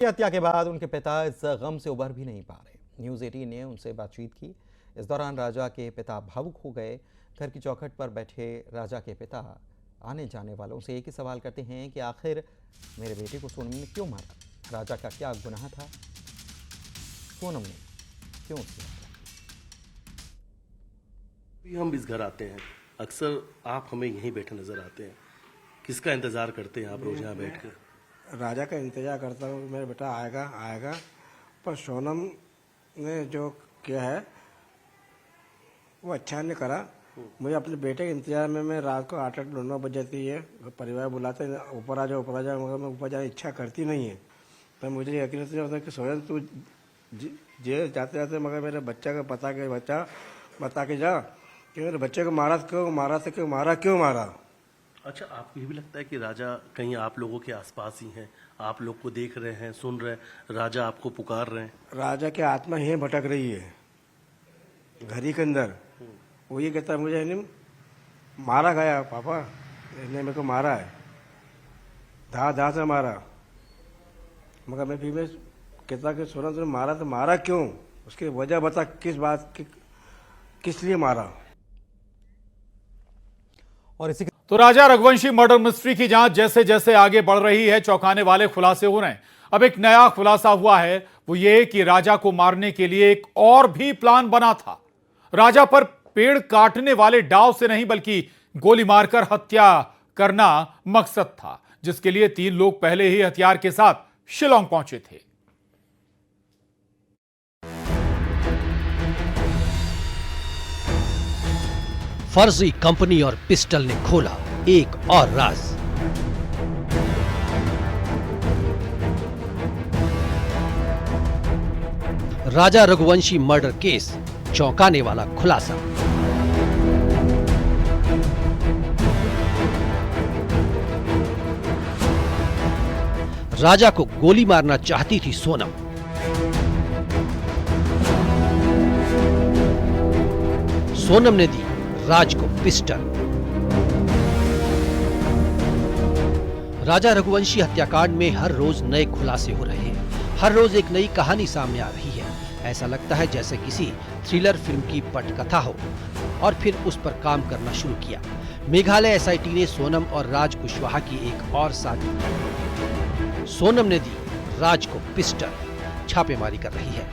हत्या के बाद उनके पिता इस गम से उबर भी नहीं पा रहे। न्यूज़ 18 ने उनसे बातचीत की। इस दौरान राजा के पिता भावुक हो गए। घर की चौखट पर बैठे राजा के पिता आने जाने वालों से एक ही सवाल करते हैं कि आखिर मेरे बेटे को सोनम ने क्यों मारा? राजा का क्या गुनाह था? सोनम ने क्यों किया? हम इस घर आते हैं, अक्सर आप हमें यहीं बैठे नजर आते हैं। किसका इंतजार करते हैं आप रोज यहाँ बैठ कर? राजा का इंतजार करता हूँ, मेरा बेटा आएगा। पर सोनम ने जो किया है वो अच्छा नहीं करा। मुझे अपने बेटे के इंतजार में मैं रात को 8-9 बज जाती है। परिवार बुलाते हैं ऊपर आ जाओ, मगर मैं ऊपर जाने इच्छा करती नहीं है। तो मुझे यकीन नहीं होता कि सोनम तू जेल जाते मगर मेरे बच्चा का बता के जा कि मेरे बच्चे को मारा क्यों। अच्छा, आपको ये भी लगता है कि राजा कहीं आप लोगों के आसपास ही हैं, आप लोग को देख रहे हैं, सुन रहे हैं, राजा आपको पुकार रहे हैं? राजा की आत्मा यहीं भटक रही है घर ही के अंदर। वो ये कहता है मुझे नहीं मारा गया पापा, इसने मेरे को मारा है, धा से मारा। मगर मैं कहता कि सोना तुमने मारा तो मारा क्यों, उसकी वजह बता, किस लिए मारा। और इसी तो राजा रघुवंशी मर्डर मिस्ट्री की जांच जैसे जैसे आगे बढ़ रही है, चौंकाने वाले खुलासे हो रहे हैं। अब एक नया खुलासा हुआ है, वो ये कि राजा को मारने के लिए एक और भी प्लान बना था। राजा पर पेड़ काटने वाले डाव से नहीं बल्कि गोली मारकर हत्या करना मकसद था, जिसके लिए 3 लोग पहले ही हथियार के साथ शिलांग पहुंचे थे। फर्जी कंपनी और पिस्टल ने खोला एक और राज। राजा रघुवंशी मर्डर केस, चौंकाने वाला खुलासा। राजा को गोली मारना चाहती थी सोनम। सोनम ने दी राज को पिस्टल। राजा रघुवंशी हत्याकांड में हर रोज नए खुलासे हो रहे हैं, हर रोज एक नई कहानी सामने आ रही है। ऐसा लगता है जैसे किसी थ्रिलर फिल्म की पटकथा हो, और फिर उस पर काम करना शुरू किया। मेघालय एसआईटी ने सोनम और राज कुशवाहा की एक और साजिश। सोनम ने दी राज को पिस्टल, छापेमारी कर रही है।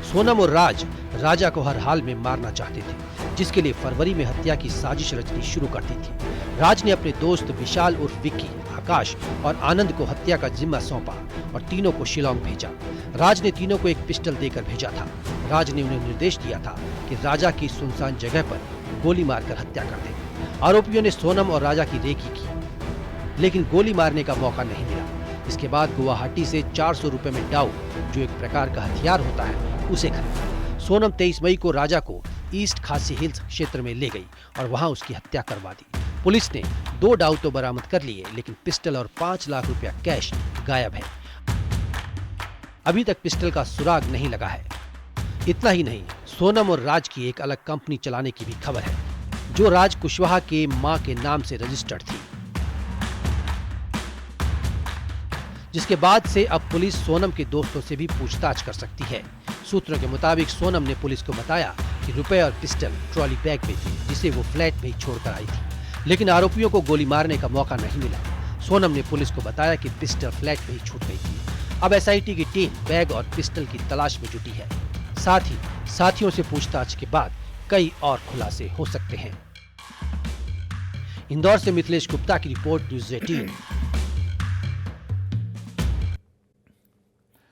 सोनम और राज राजा को हर हाल में मारना चाहते थे, जिसके लिए फरवरी में हत्या की साजिश रचनी शुरू कर दी थी। राज ने अपने दोस्त विशाल उर्फ विक्की, आकाश और आनंद को हत्या का जिम्मा सौंपा और तीनों को शिलांग भेजा। राज ने तीनों को एक पिस्टल देकर भेजा था। राज ने उन्हें निर्देश दिया था कि राजा की सुनसान जगह पर गोली मारकर हत्या कर दें। आरोपियों ने सोनम और राजा की रेकी की, लेकिन गोली मारने का मौका नहीं मिला। इसके बाद गुवाहाटी से 400 रुपए में डाउ, जो एक प्रकार का हथियार होता है, उसे खरीदा। सोनम 23 मई को राजा को ईस्ट खासी हिल्स क्षेत्र में ले गई और वहां उसकी हत्या करवा दी। पुलिस ने 2 डाउ तो बरामद कर लिए, लेकिन पिस्टल और 5 लाख रुपया कैश गायब है। अभी तक पिस्टल का सुराग नहीं लगा है। इतना ही नहीं, सोनम और राज की एक अलग कंपनी चलाने की भी खबर है, जो राज कुशवाहा के मां के नाम से रजिस्टर्ड थी, जिसके बाद से अब पुलिस सोनम के दोस्तों से भी पूछताछ कर सकती है। सूत्रों के मुताबिक सोनम ने पुलिस को बताया कि रुपए और पिस्टल ट्रॉली बैग में थे, जिसे वो फ्लैट में ही छोड़कर आई थी, लेकिन आरोपियों को गोली मारने का मौका नहीं मिला। सोनम ने पुलिस को बताया कि पिस्टल फ्लैट में ही छूट गई थी। अब एसआईटी की टीम बैग और पिस्टल की तलाश में जुटी है। साथ ही साथियों से पूछताछ के बाद कई और खुलासे हो सकते हैं। इंदौर से मिथिलेश गुप्ता की रिपोर्ट, न्यूज़ 18।